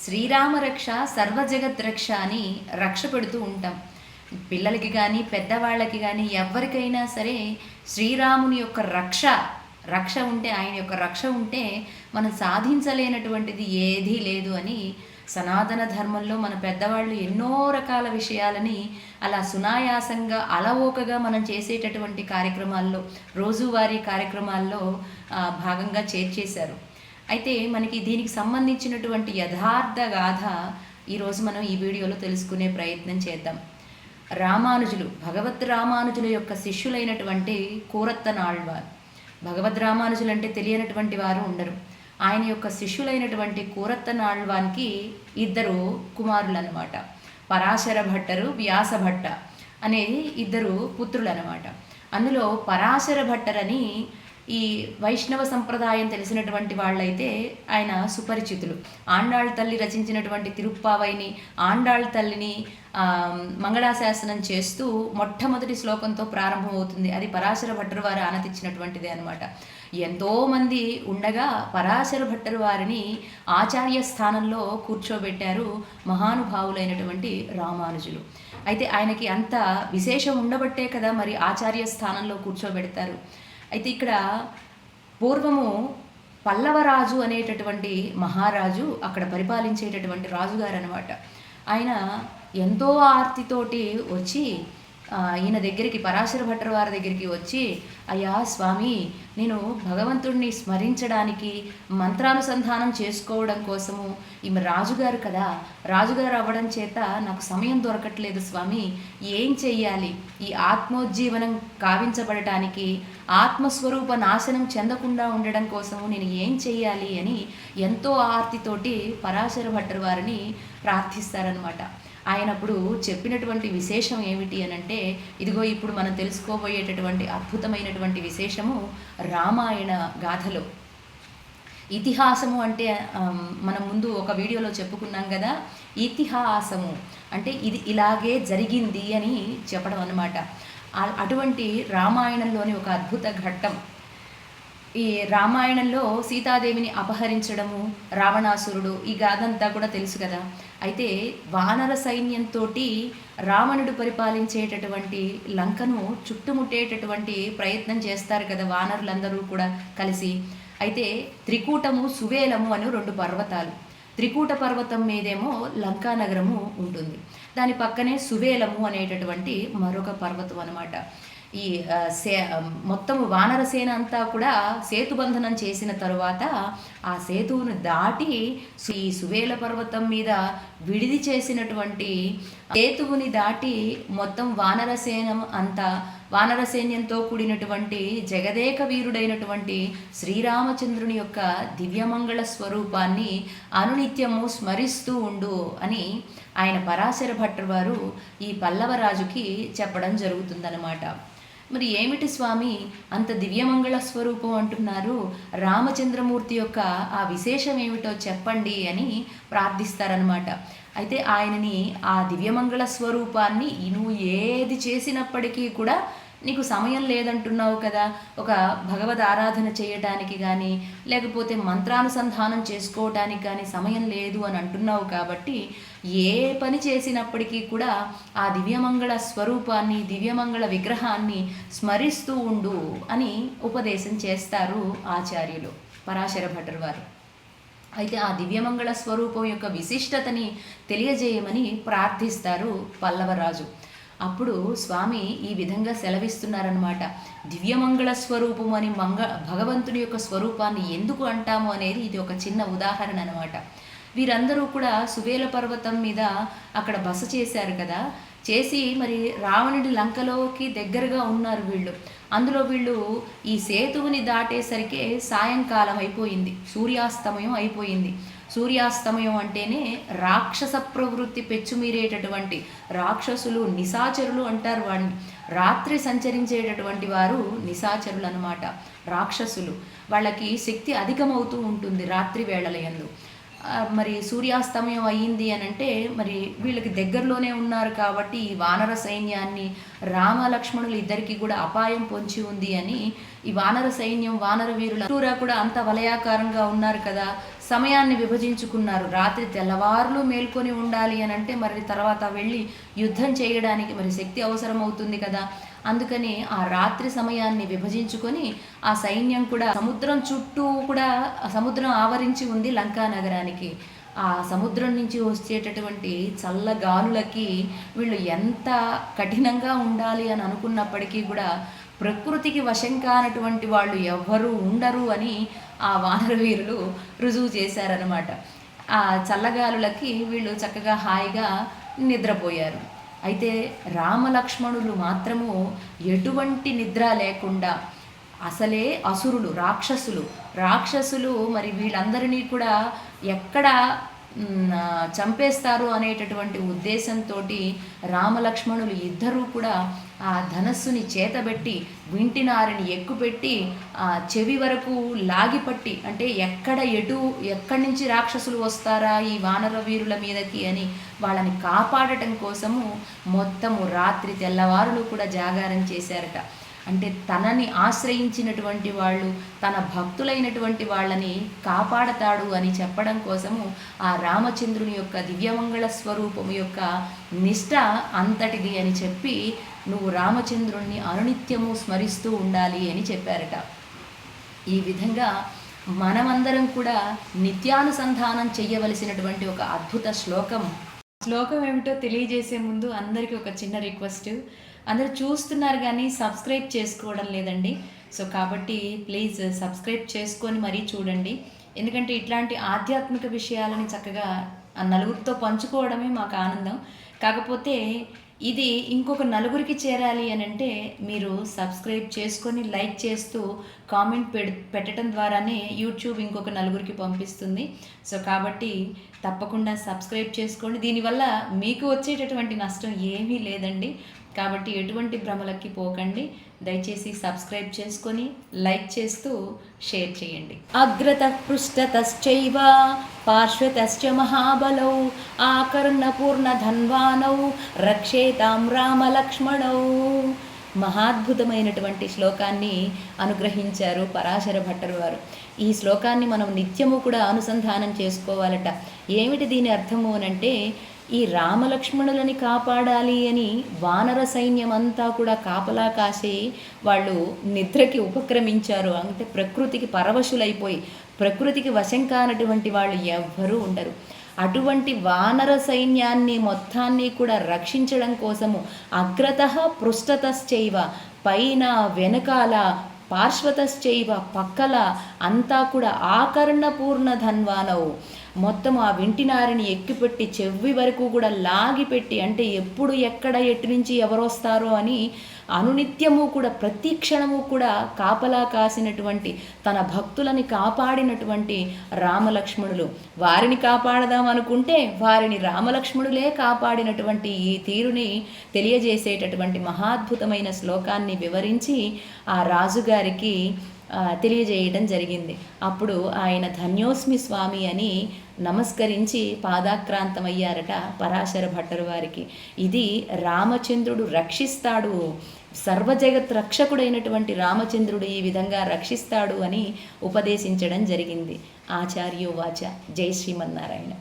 శ్రీరామ రక్ష సర్వజగత్ రక్ష అని రక్ష పెడుతూ ఉంటాం. పిల్లలకి కానీ పెద్దవాళ్ళకి కానీ ఎవరికైనా సరే శ్రీరాముని యొక్క రక్ష ఉంటే, ఆయన యొక్క రక్ష ఉంటే మనం సాధించలేనటువంటిది ఏదీ లేదు అని సనాతన ధర్మంలో మన పెద్దవాళ్ళు ఎన్నో రకాల విషయాలని అలా సునాయాసంగా అలవోకగా మనం చేసేటటువంటి కార్యక్రమాల్లో, రోజువారీ కార్యక్రమాల్లో భాగంగా చేర్చేశారు. అయితే మనకి దీనికి సంబంధించినటువంటి యథార్థ గాథ ఈరోజు మనం ఈ వీడియోలో తెలుసుకునే ప్రయత్నం చేద్దాం. రామానుజులు, భగవద్ రామానుజుల యొక్క శిష్యులైనటువంటి కూరత్తనాళ్వార్. భగవద్ రామానుజులు అంటే తెలియనటువంటి వారు ఉండరు. ఆయన యొక్క శిష్యులైనటువంటి కూరత్తనాళ్వానికి ఇద్దరు కుమారులు అన్నమాట. పరాశర భట్టరు, వ్యాస భట్ట అనేది ఇద్దరు పుత్రులు అన్నమాట. అందులో పరాశర భట్టరని ఈ వైష్ణవ సంప్రదాయం తెలిసినటువంటి వాళ్ళైతే ఆయన సుపరిచితులు. ఆండాళ్ తల్లి రచించినటువంటి తిరుప్పావైని, ఆండాళ్ తల్లిని మంగళాశాసనం చేస్తూ మొట్టమొదటి శ్లోకంతో ప్రారంభమవుతుంది. అది పరాశర భట్టరు వారు ఆనతిచ్చినటువంటిదే అనమాట. ఎంతోమంది ఉండగా పరాశర భట్టరు వారిని ఆచార్య స్థానంలో కూర్చోబెట్టారు మహానుభావులైనటువంటి రామానుజులు. అయితే ఆయనకి అంత విశేషం ఉండబట్టే కదా మరి ఆచార్య స్థానంలో కూర్చోబెడతారు. అయితే ఇక్కడ పూర్వము పల్లవరాజు అనేటటువంటి మహారాజు అక్కడ పరిపాలించేటటువంటి రాజుగారు అనమాట. ఆయన ఎంతో ఆర్తితోటి వచ్చి ఈయన దగ్గరికి, పరాశర భట్టర్ వారి దగ్గరికి వచ్చి, అయ్యా స్వామి, నేను భగవంతుడిని స్మరించడానికి మంత్రానుసంధానం చేసుకోవడం కోసము ఈమె రాజుగారు కదా, రాజుగారు అవ్వడం చేత నాకు సమయం దొరకట్లేదు స్వామి, ఏం చెయ్యాలి? ఈ ఆత్మోజ్జీవనం కావించబడటానికి, ఆత్మస్వరూప నాశనం చెందకుండా ఉండడం కోసము నేను ఏం చెయ్యాలి అని ఎంతో ఆర్తితోటి పరాశర భట్టర్ వారిని ప్రార్థిస్తారనమాట. ఆయన అప్పుడు చెప్పినటువంటి విశేషం ఏమిటి అనంటే, ఇదిగో ఇప్పుడు మనం తెలుసుకోబోయేటటువంటి అద్భుతమైనటువంటి విశేషము రామాయణ గాథలో. ఇతిహాసము అంటే మనం ముందు ఒక వీడియోలో చెప్పుకున్నాం కదా, ఇతిహాసము అంటే ఇది ఇలాగే జరిగింది అని చెప్పడం అన్నమాట. అటువంటి రామాయణంలోని ఒక అద్భుత ఘట్టం. ఈ రామాయణంలో సీతాదేవిని అపహరించడము, రావణాసురుడు, ఈ గాథంతా కూడా తెలుసు కదా. అయితే వానర సైన్యంతో రావణుడు పరిపాలించేటటువంటి లంకను చుట్టుముట్టేటటువంటి ప్రయత్నం చేస్తారు కదా వానరులందరూ కూడా కలిసి. అయితే త్రికూటము, సువేలము అని రెండు పర్వతాలు. త్రికూట పర్వతం మీదేమో లంకా నగరము ఉంటుంది, దాని పక్కనే సువేలము అనేటటువంటి మరొక పర్వతం అనమాట. ఈ మొత్తము వానరసేన అంతా కూడా సేతుబంధనం చేసిన తరువాత ఆ సేతువును దాటి ఈ సువేల పర్వతం మీద విడిది చేసినటువంటి సేతువుని దాటి మొత్తం వానర సైన్యంతో కూడినటువంటి జగదేక వీరుడైనటువంటి శ్రీరామచంద్రుని యొక్క దివ్యమంగళ స్వరూపాన్ని అనునిత్యము స్మరిస్తూ ఉండు అని ఆయన పరాశర భట్టర్ వారు ఈ పల్లవరాజుకి చెప్పడం జరుగుతుందన్నమాట. మరి ఏమిటి స్వామి అంత దివ్యమంగళ స్వరూపం అంటున్నారు, రామచంద్రమూర్తి యొక్క ఆ విశేషం ఏమిటో చెప్పండి అని ప్రార్థిస్తారనమాట. అయితే ఆయనని ఆ దివ్యమంగళ స్వరూపాన్ని నువ్వు ఏది చేసినప్పటికీ కూడా నీకు సమయం లేదంటున్నావు కదా, ఒక భగవద్ ఆరాధన చేయటానికి కానీ లేకపోతే మంత్రానుసంధానం చేసుకోవటానికి కానీ సమయం లేదు అని అంటున్నావు కాబట్టి ఏ పని చేసినప్పటికీ కూడా ఆ దివ్యమంగళ స్వరూపాన్ని, దివ్యమంగళ విగ్రహాన్ని స్మరిస్తూ ఉండు అని ఉపదేశం చేస్తారు ఆచార్యులు పరాశర భట్టర్ వారు. అయితే ఆ దివ్యమంగళ స్వరూపం యొక్క విశిష్టతని తెలియజేయమని ప్రార్థిస్తారు పల్లవరాజు. అప్పుడు స్వామి ఈ విధంగా సెలవిస్తున్నారనమాట. దివ్యమంగళ స్వరూపం అని భగవంతుని యొక్క స్వరూపాన్ని ఎందుకు అంటాము అనేది ఇది ఒక చిన్న ఉదాహరణ అనమాట. వీరందరూ కూడా సువేల పర్వతం మీద అక్కడ బస చేశారు కదా, చేసి మరి రావణుడి లంకలోకి దగ్గరగా ఉన్నారు వీళ్ళు. అందులో వీళ్ళు ఈ సేతువుని దాటేసరికి సాయంకాలం అయిపోయింది, సూర్యాస్తమయం అయిపోయింది. సూర్యాస్తమయం అంటేనే రాక్షస ప్రవృత్తి పెచ్చుమీరేటటువంటి రాక్షసులు, నిశాచరులు అంటారు వాడిని. రాత్రి సంచరించేటటువంటి వారు నిశాచరులు అన్నమాట, రాక్షసులు. వాళ్ళకి శక్తి అధికమవుతూ ఉంటుంది రాత్రి వేళలయందు. మరి సూర్యాస్తమయం అయ్యింది అని అంటే మరి వీళ్ళకి దగ్గరలోనే ఉన్నారు కాబట్టి ఈ వానర సైన్యాన్ని, రామ లక్ష్మణులు ఇద్దరికి కూడా అపాయం పొంచి ఉంది అని ఈ వానర సైన్యం, వానర వీరుల కూడా అంత వలయాకారంగా ఉన్నారు కదా, సమయాన్ని విభజించుకున్నారు. రాత్రి తెల్లవారులు మేల్కొని ఉండాలి అని అంటే మరి తర్వాత వెళ్ళి యుద్ధం చేయడానికి మరి శక్తి అవసరం అవుతుంది కదా. అందుకని ఆ రాత్రి సమయాన్ని విభజించుకొని ఆ సైన్యం కూడా సముద్రం చుట్టూ కూడా సముద్రం ఆవరించి ఉంది లంకా నగరానికి. ఆ సముద్రం నుంచి వచ్చేటటువంటి చల్లగాలులకి వీళ్ళు ఎంత కఠినంగా ఉండాలి అని అనుకున్నప్పటికీ కూడా ప్రకృతికి వశం కానటువంటి వాళ్ళు ఎవ్వరూ ఉండరు అని ఆ వానర వీరులు రుజువు చేశారనమాట. ఆ చల్లగాలులకి వీళ్ళు చక్కగా హాయిగా నిద్రపోయారు. అయితే రామలక్ష్మణులు మాత్రము ఎటువంటి నిద్ర లేకుండా అసలే అసురులు, రాక్షసులు మరి వీళ్ళందరినీ కూడా ఎక్కడ చంపేస్తారు అనేటటువంటి ఉద్దేశంతో రామలక్ష్మణులు ఇద్దరూ కూడా ఆ ధనస్సుని చేతబెట్టి వింటినారిని ఎక్కుపెట్టి ఆ చెవి వరకు లాగిపట్టి, అంటే ఎక్కడి నుంచి రాక్షసులు వస్తారా ఈ వానర వీరుల మీదకి అని వాళ్ళని కాపాడటం కోసము మొత్తము రాత్రి తెల్లవారులు కూడా జాగారం చేశారట. అంటే తనని ఆశ్రయించినటువంటి వాళ్ళు, తన భక్తులైనటువంటి వాళ్ళని కాపాడతాడు అని చెప్పడం కోసము ఆ రామచంద్రుని యొక్క దివ్యమంగళ స్వరూపము యొక్క నిష్ఠ అంతటిది అని చెప్పి నువ్వు రామచంద్రుణ్ణి అనునిత్యము స్మరిస్తూ ఉండాలి అని చెప్పారట. ఈ విధంగా మనమందరం కూడా నిత్యానుసంధానం చెయ్యవలసినటువంటి ఒక అద్భుత శ్లోకం ఏమిటో తెలియజేసే ముందు అందరికీ ఒక చిన్న రిక్వెస్ట్. అందరూ చూస్తున్నారు కానీ సబ్స్క్రైబ్ చేసుకోవడం లేదండి. సో కాబట్టి ప్లీజ్ సబ్స్క్రైబ్ చేసుకొని మరీ చూడండి. ఎందుకంటే ఇట్లాంటి ఆధ్యాత్మిక విషయాలని చక్కగా నలుగురితో పంచుకోవడమే మాకు ఆనందం. కాకపోతే ఇది ఇంకొక నలుగురికి చేరాలి అని అంటే మీరు సబ్స్క్రైబ్ చేసుకొని లైక్ చేస్తూ కామెంట్ పెట్టడం ద్వారానే యూట్యూబ్ ఇంకొక నలుగురికి పంపిస్తుంది. సో కాబట్టి తప్పకుండా సబ్స్క్రైబ్ చేసుకోండి. దీనివల్ల మీకు వచ్చేటటువంటి నష్టం ఏమీ లేదండి. కాబట్టి ఎటువంటి భ్రమలకి పోకండి. దయచేసి సబ్స్క్రైబ్ చేసుకొని లైక్ చేస్తూ షేర్ చేయండి. అగ్రతః పృష్ఠతశ్చైవ పార్శ్వతశ్చ మహాబలౌ ఆకర్ణపూర్ణధన్వానౌ రక్షేతాం రామలక్ష్మణౌ. మహాద్భుతమైనటువంటి శ్లోకాన్ని అనుగ్రహించారు పరాశర భట్టరు వారు. ఈ శ్లోకాన్ని మనం నిత్యము కూడా అనుసంధానం చేసుకోవాలట. ఏమిటి దీని అర్థము అనంటే, ఈ రామలక్ష్మణులని కాపాడాలి అని వానర సైన్యం అంతా కూడా కాపలా కాసి వాళ్ళు నిద్రకి ఉపక్రమించారు. అంటే ప్రకృతికి పరవశులైపోయి ప్రకృతికి వశం కానటువంటి వాళ్ళు ఎవ్వరూ ఉండరు. అటువంటి వానర సైన్యాన్ని మొత్తాన్ని కూడా రక్షించడం కోసము అగ్రతః పృష్ఠతశ్చైవ, పైన వెనకాల, పార్శ్వతశ్చైవ పక్కల అంతా కూడా ఆకర్ణపూర్ణ ధన్వానవు, మొత్తం ఆ వింటినారిని ఎక్కిపెట్టి చెవి వరకు కూడా లాగిపెట్టి, అంటే ఎప్పుడు ఎక్కడ ఎటు నుంచి ఎవరు వస్తారో అని అనునిత్యము కూడా ప్రతి క్షణము కూడా కాపలా కాసినటువంటి తన భక్తులని కాపాడినటువంటి రామలక్ష్మణులు. వారిని కాపాడదాం అనుకుంటే వారిని రామలక్ష్మణులే కాపాడినటువంటి ఈ తీరుని తెలియజేసేటటువంటి మహాద్భుతమైన శ్లోకాన్ని వివరించి ఆ రాజుగారికి తెలియజేయడం జరిగింది. అప్పుడు ఆయన ధన్యోస్మి స్వామి అని నమస్కరించి పాదాక్రాంతమయ్యారట పరాశర భట్టరు వారికి. ఇది రామచంద్రుడు రక్షిస్తాడు, సర్వజగత్ రక్షకుడైనటువంటి రామచంద్రుడు ఈ విధంగా రక్షిస్తాడు అని ఉపదేశించడం జరిగింది. ఆచార్యోవాచ. జై శ్రీమన్నారాయణ.